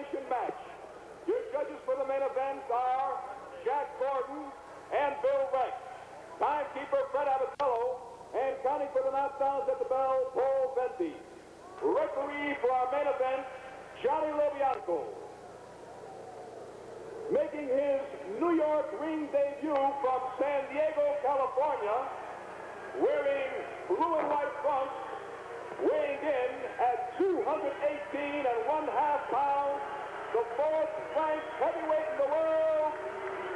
elimination match. Your judges for the main event are Jack Gordon and Bill Rex. Timekeeper Fred Abatello, and counting for the knockdowns at the bell, Paul Venti. Referee for our main event, Johnny Lobianco. Making his New York ring debut from San Diego, California, wearing blue and white trunks, weighing in at 218 and 1/2 pounds, the fourth-ranked heavyweight in the world,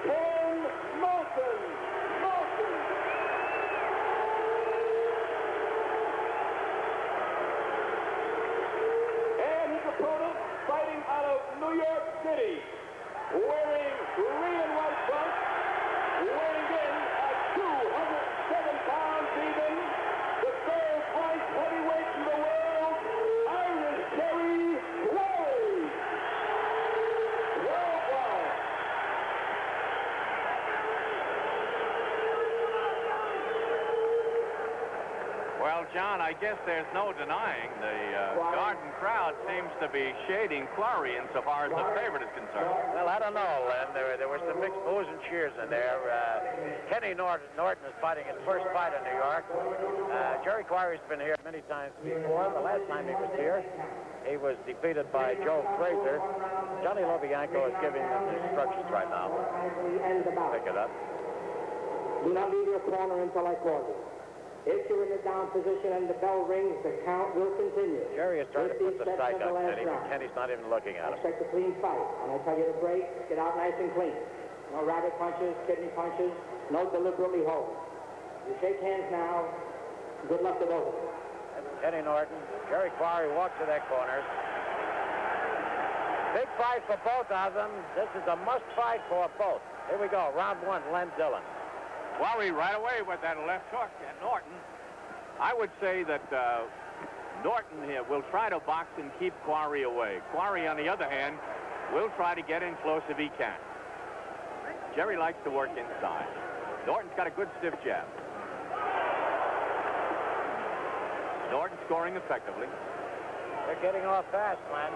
Ken Norton. And his opponent, fighting out of New York City, wearing green and white trunks, weighing in at 207 pounds even, the third-ranked heavyweight in the world, Irish Terry Quarry. Worldwide. Well, John, I guess there's no denying the Garden crowd seems to be shading Quarry insofar as the favorite is concerned. Well, I don't know, Len. There were some mixed boos and cheers in there. Kenny Norton is fighting his first fight in New York. Jerry Quarry's been here many times before. The last time he was here, he was defeated by Joe Frazier. Johnny Lobianco is giving them the instructions right now. Pick it up. Do not leave your corner until I call you. If you're in the down position and the bell rings, the count will continue. Jerry is trying to put the psych on Kenny, but Kenny's not even looking at him. Expect a clean fight. When I tell you to break, get out nice and clean. No rabbit punches, kidney punches, no deliberately hold. You shake hands now. Good luck to both of you. Kenny Norton, Jerry Quarry walks to their corners. Big fight for both of them. This is a must fight for both. Here we go, round one, Len Dillon. Quarry right away with that left hook at Norton. I would say that Norton here will try to box and keep Quarry away. Quarry, on the other hand, will try to get in close if he can. Jerry likes to work inside. Norton's got a good stiff jab. Norton scoring effectively. They're getting off fast, man.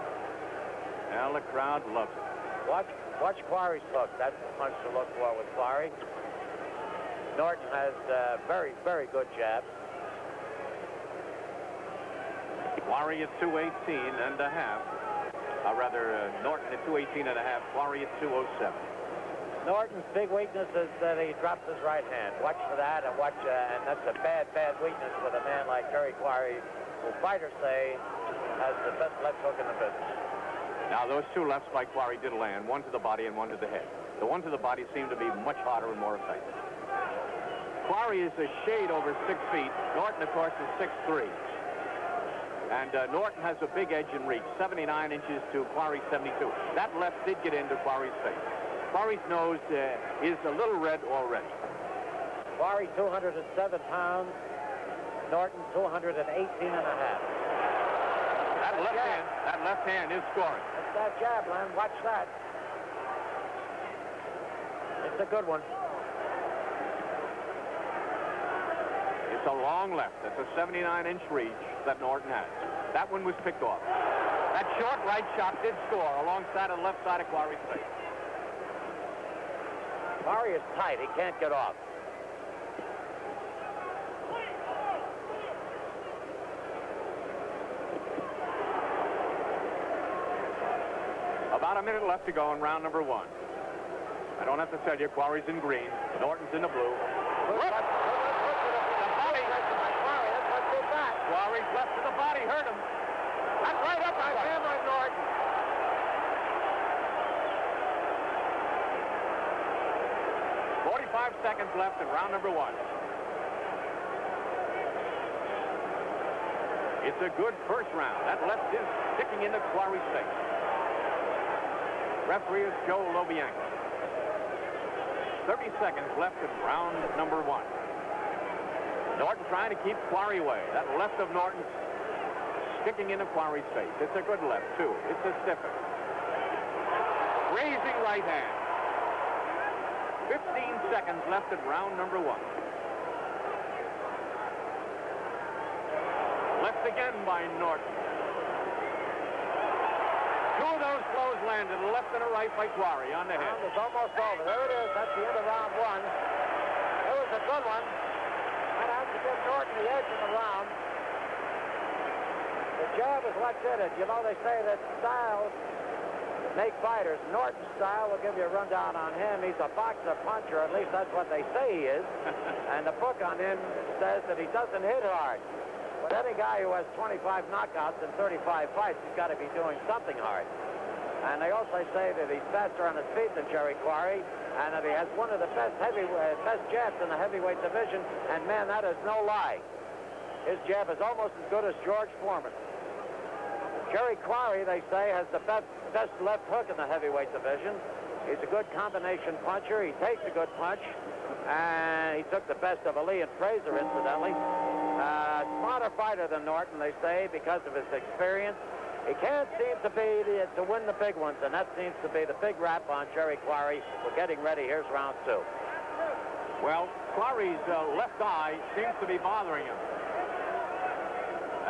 Well, the crowd loves it. Watch Quarry's hook. That's the punch to look for with Quarry. Norton has very, very good jabs. Quarry at 218 and a half. Norton at 218 and a half. Quarry at 207. Norton's big weakness is that he drops his right hand. Watch for that, and and that's a bad, bad weakness with a man like Jerry Quarry, who fighters say has the best left hook in the business. Now, those two lefts by Quarry did land, one to the body and one to the head. The one to the body seemed to be much harder and more effective. Quarry is a shade over 6 feet. Norton, of course, is 6'3". And Norton has a big edge in reach, 79 inches to Quarry's 72. That left did get into Quarry's face. Quarry's nose is a little red already. Quarry 207 pounds. Norton 218 and a half. That left hand is scoring. That's that jab, Len. Watch that. It's a good one. It's a long left. That's a 79-inch reach that Norton has. That one was picked off. That short right shot did score alongside of the left side of Quarry's face. Quarry is tight. He can't get off. About a minute left to go in round number one. I don't have to tell you, Quarry's in green. Norton's in the blue. Quarry's left to the body hurt him. That's right up by Hammer Norton. .45 seconds left in round number one. It's a good first round. That left is sticking into Quarry's face. Referee is Joe Lobianco. 30 seconds left in round number one. Norton trying to keep Quarry away. That left of Norton's sticking into Quarry's face. It's a good left, too. It's a stiffer. Raising right hand. 15 seconds left in round number one. Left again by Norton. 2 Two of those blows landed, a left and a right by Quarry on the head. Round is almost over. There it is. That's the end of round one. It was a good one. That has to give Norton the edge in the round. The jab is what did it. You know, they say that styles make fighters. Norton's style will give you a rundown on him. He's a boxer puncher. At least that's what they say he is. And the book on him says that he doesn't hit hard. But any guy who has 25 knockouts in 35 fights, he's got to be doing something hard. And they also say that he's faster on his feet than Jerry Quarry, and that he has one of the best jabs in the heavyweight division. And man, that is no lie. His jab is almost as good as George Foreman. Jerry Quarry, they say, has the best left hook in the heavyweight division. He's a good combination puncher. He takes a good punch. And he took the best of Ali and Fraser, incidentally. Smarter fighter than Norton, they say, because of his experience. He can't seem to win the big ones, and that seems to be the big rap on Jerry Quarry. We're getting ready. Here's round two. Well, Quarry's left eye seems to be bothering him.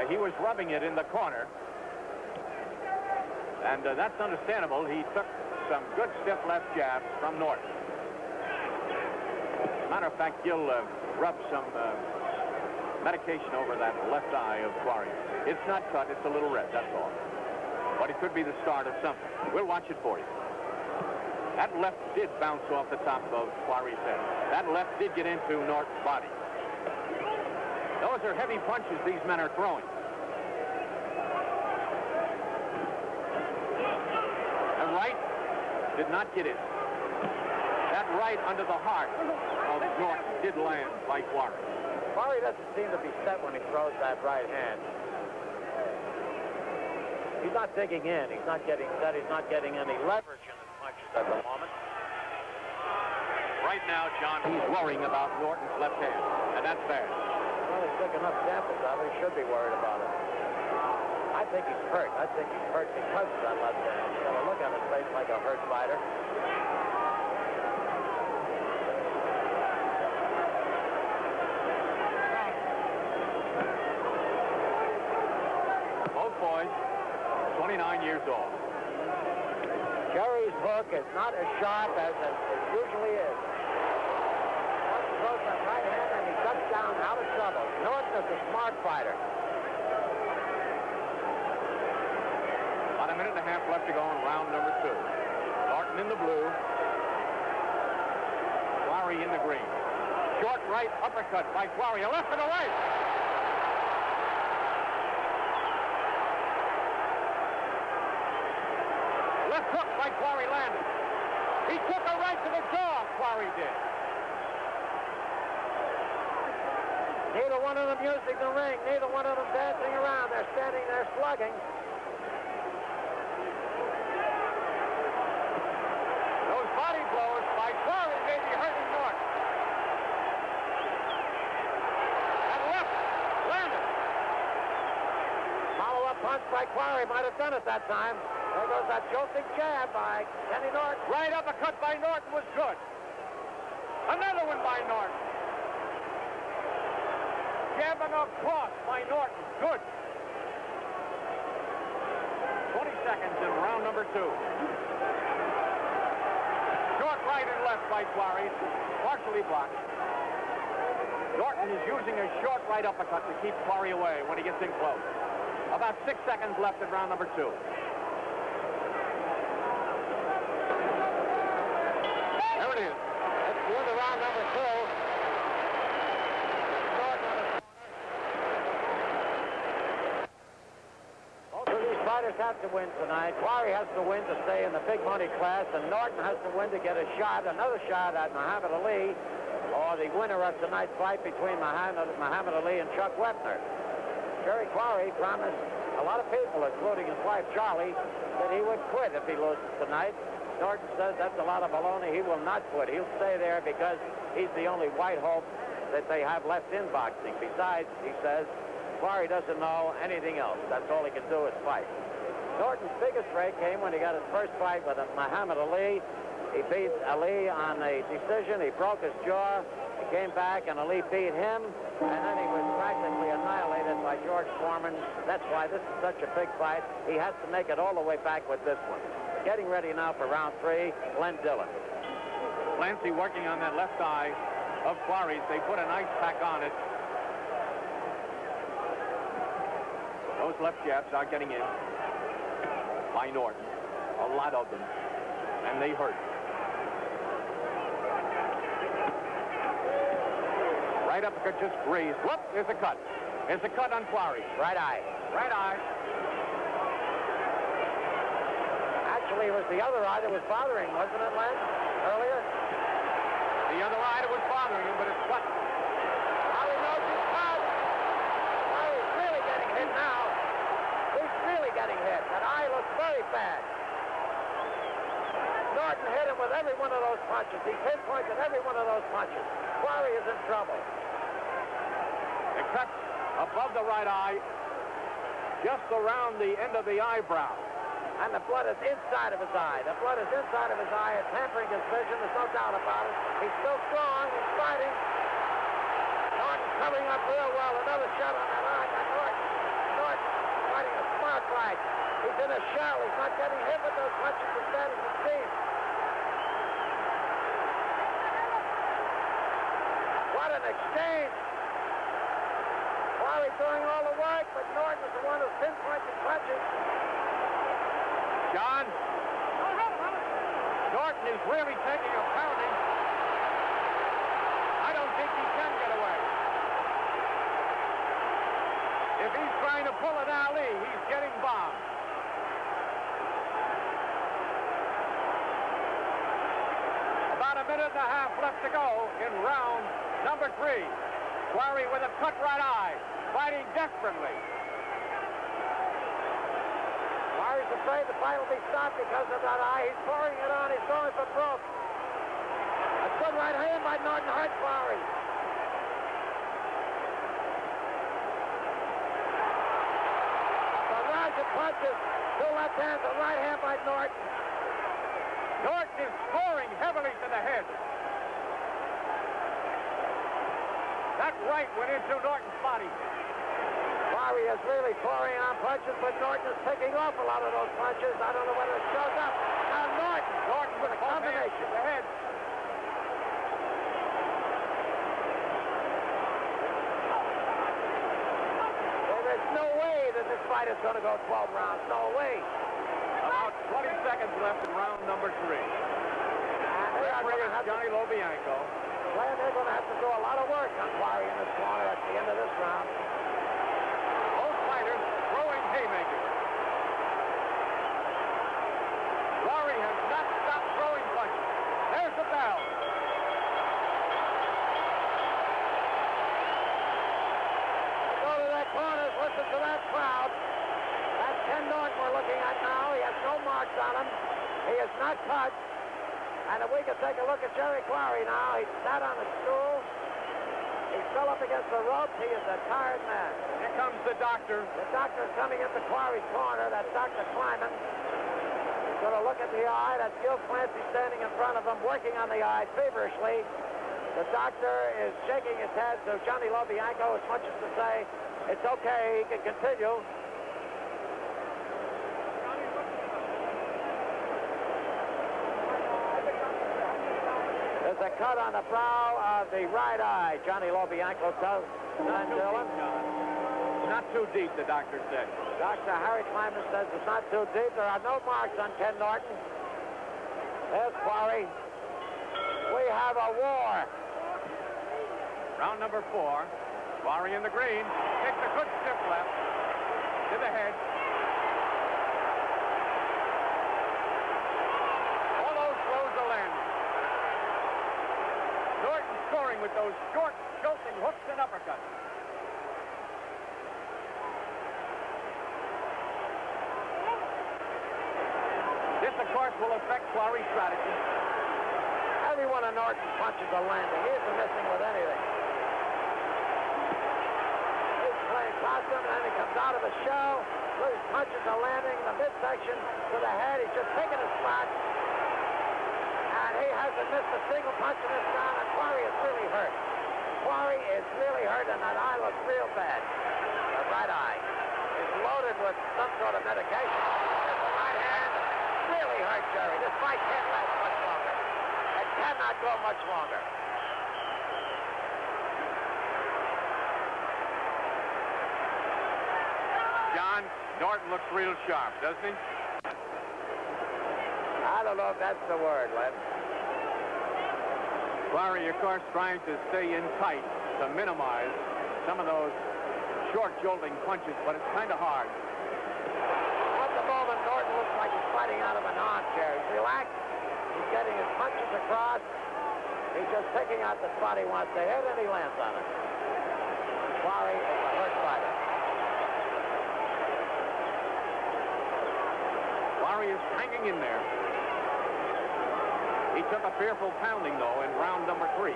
He was rubbing it in the corner. And that's understandable. He took some good stiff left jabs from Norton. As a matter of fact, Gil rubbed some medication over that left eye of Quarry. It's not cut, it's a little red, that's all. But it could be the start of something. We'll watch it for you. That left did bounce off the top of Quarry's head. That left did get into Norton's body. Those are heavy punches these men are throwing. The right did not get it. That right under the heart of Norton did land by Quarry. Quarry doesn't seem to be set when he throws that right hand. He's not digging in. He's not getting set. He's not getting any leverage in his punches at the moment. Right now, John, he's worrying about Norton's left hand, and that's bad. Well, he took enough samples of it. He should be worried about it. I think he's hurt. I think he's hurt because of that left hand. He's got a look on his face like a hurt fighter. Both boys, 29 years old. Jerry's hook is not as sharp as it usually is. Once he throws that right hand and he ducks down out of trouble. Norton is a smart fighter. About a minute and a half left to go in round number two. Norton in the blue. Quarry in the green. Short right uppercut by Quarry. A left and a right. Left hook by Quarry landed. He took a right to the jaw, Quarry did. Neither one of them using the ring. Neither one of them dancing around. They're standing there slugging. Those body blows by Quarry may be hurting Norton. And left landed. Follow-up punch by Quarry might have done it that time. There goes that jolting jab by Kenny Norton. Right uppercut by Norton was good. Another one by Norton. Jabbing across by Norton. Good. 20 seconds in round number two. Short right and left by Quarry. Partially blocked. Norton is using a short right uppercut to keep Quarry away when he gets in close. About 6 seconds left in round number two. There it is. That's the end of round number two. Both of these fighters have to win tonight. Quarry has to win to stay in the big money class, and Norton has to win to get a shot, another shot at Muhammad Ali, or the winner of tonight's fight between Muhammad Ali and Chuck Wepner. Jerry Quarry promised a lot of people, including his wife Charlie, that he would quit if he loses tonight. Norton says that's a lot of baloney. He will not quit. He'll stay there because he's the only white hope that they have left in boxing. Besides, he says, Quarry doesn't know anything else. That's all he can do is fight. Norton's biggest break came when he got his first fight with Muhammad Ali. He beat Ali on a decision. He broke his jaw. He came back, and Ali beat him, and then he was practically annihilated by George Foreman. That's why this is such a big fight. He has to make it all the way back with this one. Getting ready now for round 3, Glenn Dillon. Clancy working on that left eye of Quarry's. They put an ice pack on it. Those left jabs are getting in by Norton. A lot of them. And they hurt. Right uppercut just grazed. Whoop, there's a cut. There's a cut on Quarry. Right eye. Right eye. Actually, it was the other eye that was bothering, wasn't it, Len, earlier? The other eye that was bothering him, but it's cut. Now he knows he's cut. Now he's really getting hit now. He's really getting hit. That eye looks very bad. Norton hit him with every one of those punches. He pinpointed every one of those punches. Quarry is in trouble. A cut above the right eye, just around the end of the eyebrow. And the blood is inside of his eye. The blood is inside of his eye. It's hampering his vision. There's no doubt about it. He's still strong. He's fighting. Norton covering up real well. Another shot on that eye by Norton. Norton fighting a smart fight. He's in a shell. He's not getting hit with those punches as bad as it seems. What an exchange. Quarry doing all the work, but Norton is the one who's pinpointing punches. John, Norton is really taking a pounding. I don't think he can get away. If he's trying to pull an Ali, he's getting bombed. About a minute and a half left to go in round number 3. Quarry with a cut right eye, fighting desperately. Quarry's afraid the fight will be stopped because of that eye. He's pouring it on. He's going for broke. A good right hand by Norton hurt Quarry. Barrage of punches. 2 left hands, a right hand by Norton. Norton is scoring heavily to the head. That right went into Norton's body. Quarry is really pouring on punches, but Norton is picking off a lot of those punches. I don't know whether it shows up. Now Norton with a combination. The head. There's no way that this fight is going to go 12 rounds. No way. About 20 seconds left in round number 3. Referee is Johnny Lobianco. Well, they're going to have to do a lot of work on Quarry in this corner at the end of this round. Both fighters throwing haymakers. Quarry has not stopped throwing punches. There's the bell. Go to that corner, listen to that crowd. That's Ken Norton we're looking at now. He has no marks on him. He is not touched. And if we can take a look at Jerry Quarry now, he sat on a stool. He's still up against the ropes. He is a tired man. Here comes the doctor. The doctor's coming into Quarry's corner. That's Dr. Kleiman. He's going to look at the eye. That's Gil Clancy standing in front of him, working on the eye feverishly. The doctor is shaking his head to Johnny Lobianco as much as to say, it's okay, he can continue. There's a cut on the brow of the right eye. Johnny Lobianco tells Glenn Dillon. Not too deep, the doctor said. Dr. Harry Kleiman says it's not too deep. There are no marks on Ken Norton. There's Quarry. We have a war. Round number 4. Quarry in the green. Takes a good stiff left to the head. All those throws are landing. Norton scoring with those short, jolting hooks and uppercuts. This, of course, will affect Quarry's strategy. Every one of Norton's punches are landing. He isn't missing with anything. He's playing possum, and then he comes out of the shell. His punches are landing in the midsection to the head. He's just taking a spot. And he hasn't missed a single punch in this round, and Quarry is really hurt. Quarry is really hurt, and that eye looks real bad. The right eye is loaded with some sort of medication. The right hand really hurt Jerry. This fight can't last much longer. It cannot go much longer. John, Norton looks real sharp, doesn't he? I don't know if that's the word, Len. Quarry, of course, trying to stay in tight to minimize some of those short jolting punches, but it's kind of hard. At the moment, Norton looks like he's fighting out of an armchair. He's relaxed. He's getting his punches across. He's just picking out the spot he wants to hit, and he lands on it. Quarry is a hurt fighter. Quarry is hanging in there. He took a fearful pounding, though, in round number 3.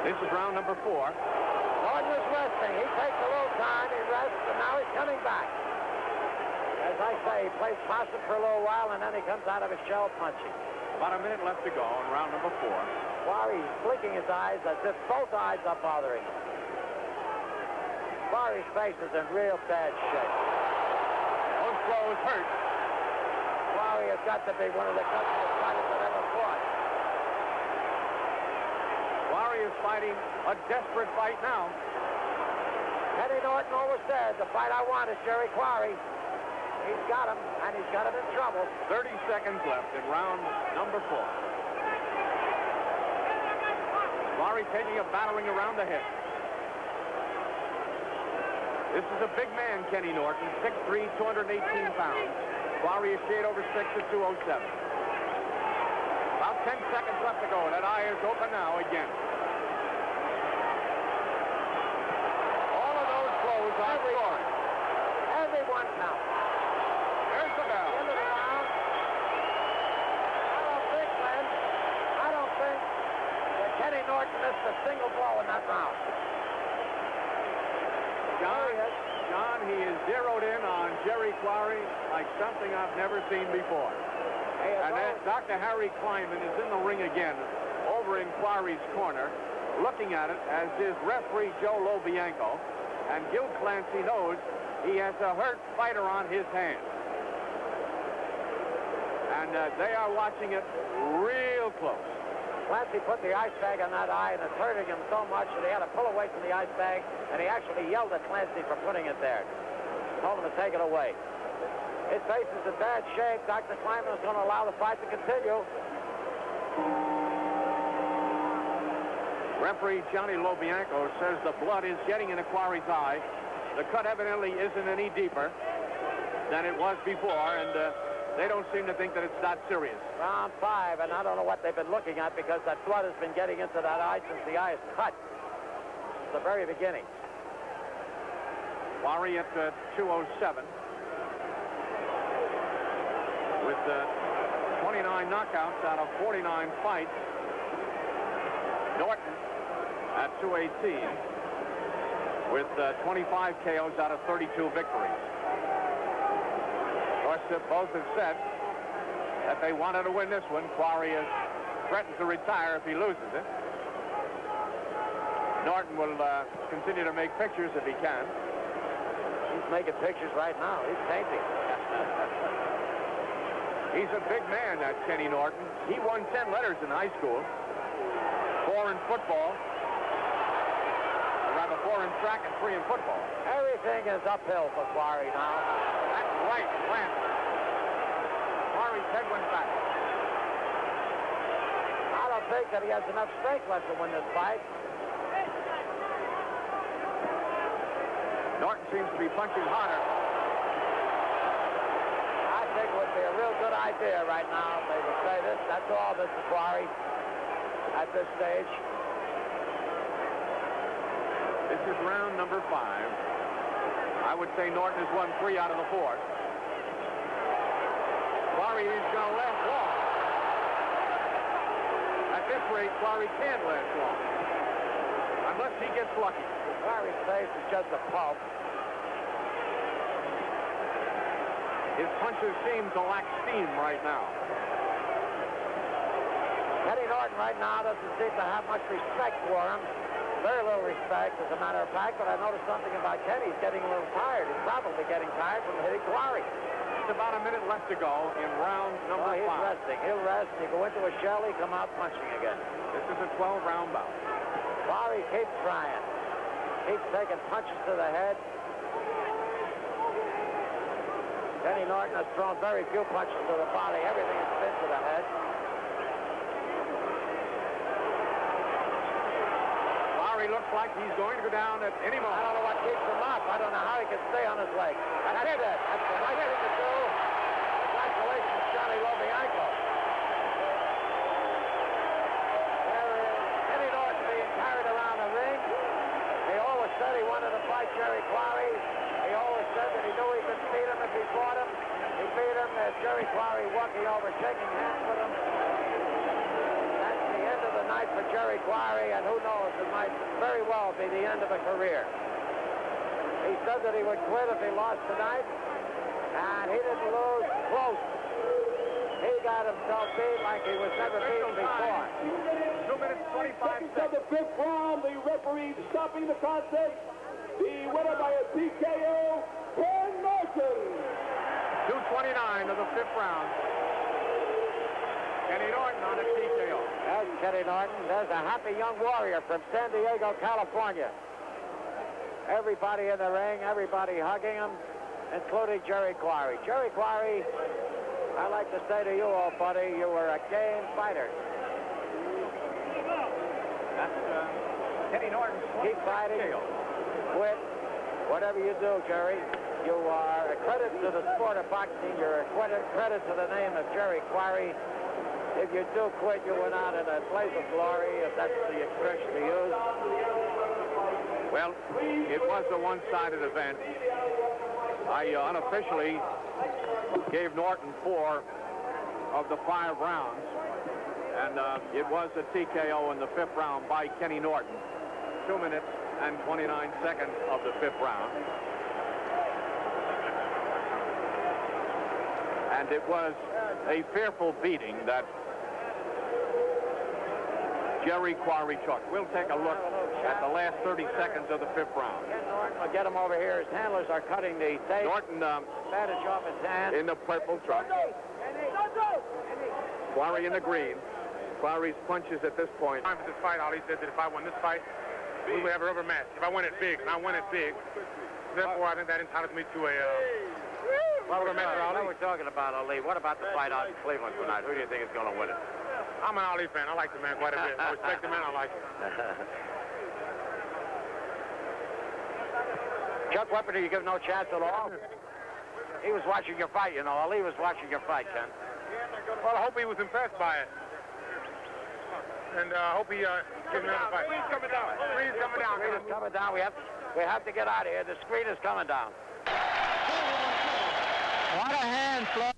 This is round number 4. Norton is resting. He takes a little time. He rests, and now he's coming back. As I say, he plays possum for a little while, and then he comes out of his shell punching. About a minute left to go in round number 4. Quarry's blinking his eyes as if both eyes are bothering him. Quarry's face is in real bad shape. Those blows hurt. Quarry has got to be one of the toughest fighters that ever fought. Quarry is fighting a desperate fight now. Eddie Norton always said, the fight I want is Jerry Quarry. He's got him, and he's got him in trouble. 30 seconds left in round number 4. Quarry taking a battering around the head. This is a big man, Kenny Norton, 6'3", 218 pounds. Quarry is shade over 6 at 207. About 10 seconds left to go. That eye is open now again. All of those blows are scoring. Everyone counts. There's the bell. End of the round. I don't think, Len, that Kenny Norton missed a single blow in that round. John, he is zeroed in on Jerry Quarry like something I've never seen before. And then Dr. Harry Kleinman is in the ring again, over in Quarry's corner, looking at it, as is referee Joe Lobianco. And Gil Clancy knows he has a hurt fighter on his hands. And they are watching it real close. Clancy put the ice bag on that eye, and it's hurting him so much that he had to pull away from the ice bag, and he actually yelled at Clancy for putting it there. Told him to take it away. His face is in bad shape. Dr. Kleinman is going to allow the fight to continue. Referee Johnny Lobianco says the blood is getting into Quarry's eye. The cut evidently isn't any deeper than it was before, and they don't seem to think that it's that serious. Round 5, and I don't know what they've been looking at because that blood has been getting into that eye since the eye is cut. Since the very beginning. Quarry at 207. With 29 knockouts out of 49 fights. Norton at 218 with 25 KOs out of 32 victories. Of course, both have said that they wanted to win this one. Quarry has threatened to retire if he loses it. Norton will continue to make pictures if he can. He's making pictures right now. He's painting. He's a big man, that Kenny Norton. He won 10 letters in high school. 4 in football. Or rather, 4 in track and 3 in football. Everything is uphill for Quarry now. That's right, Lance. Quarry's head went back. I don't think that he has enough strength left to win this fight. Norton seems to be punching harder. I think it would be a real good idea right now if they would say this. That's all, Mr. Quarry, at this stage. This is round number 5. I would say Norton has won 3 out of the 4. Quarry is going to last long. At this rate, Quarry can't last long. Unless he gets lucky. Quarry's face is just a pulp. His punches seem to lack steam right now. Kenny Norton right now doesn't seem to have much respect for him. Very little respect, as a matter of fact, but I noticed something about Kenny. He's getting a little tired. He's probably getting tired from hitting Quarry. It's about a minute left to go in round number 5. He's resting. He'll rest. He go into a shell. He come out punching again. This is a 12-round bout. Quarry keeps trying. Keeps taking punches to the head. Kenny Norton has thrown very few punches to the body. Everything has been to the head. Quarry looks like he's going to go down at any moment. I don't know what keeps him up. I don't know how he can stay on his legs. That's it. That's the right thing to do. Congratulations, Johnny Lobianco. There is Kenny Norton being carried around the ring. He always said he wanted to fight Jerry Quarry. He always said that he knew he could beat him if he fought him. He beat him. There's Jerry Quarry walking over, shaking hands with him. That's the end of the night for Jerry Quarry, and who knows, it might very well be the end of a career. He said that he would quit if he lost tonight, and he didn't lose close. He got himself beat like he was never beaten before. 2 minutes, 25 Seconds of seconds. the 5th round, the referee stopping the contest. The winner by a TKO, Ken Norton. 2:29 of the 5th round. Kenny Norton on a TKO. There's Kenny Norton. There's a happy young warrior from San Diego, California. Everybody in the ring, everybody hugging him, including Jerry Quarry. Jerry Quarry, I like to say to you, old buddy, you were a game fighter. That's Kenny Norton. Keep fighting. Quit. Whatever you do, Jerry, you are a credit to the sport of boxing. You're a credit to the name of Jerry Quarry. If you do quit, you went out in a blaze of glory, if that's the expression to use. Well, it was a one-sided event. I unofficially gave Norton 4 of the 5 rounds, and it was a TKO in the 5th round by Kenny Norton. 2 minutes and 29 seconds of the 5th round. And it was a fearful beating that Jerry Quarry took. We'll take a look at the last 30 seconds of the 5th round. Norton will get him over here. His handlers are cutting the tape. Norton Bandage off his hand. in the purple truck. Quarry in the green. Quarry's punches at this point. Time for this fight, Ali said that if I won this fight, we would have a rubber match. If I win it big, and I win it big, therefore I think that entitles me to a rubber match with Ali. What we're talking about, Ali. What about the fight out in Cleveland tonight? Who do you think is going to win it? I'm an Ali fan. I like the man quite a bit. I respect the man. I like him. Chuck Weapon, you give no chance at all? He was watching your fight, you know. Ali was watching your fight, Ken. Well, I hope he was impressed by it. And I hope he gives me another fight. Screen's coming down. Screen's coming down. Screen is coming down. We have to get out of here. The screen is coming down. What a hand, Flo.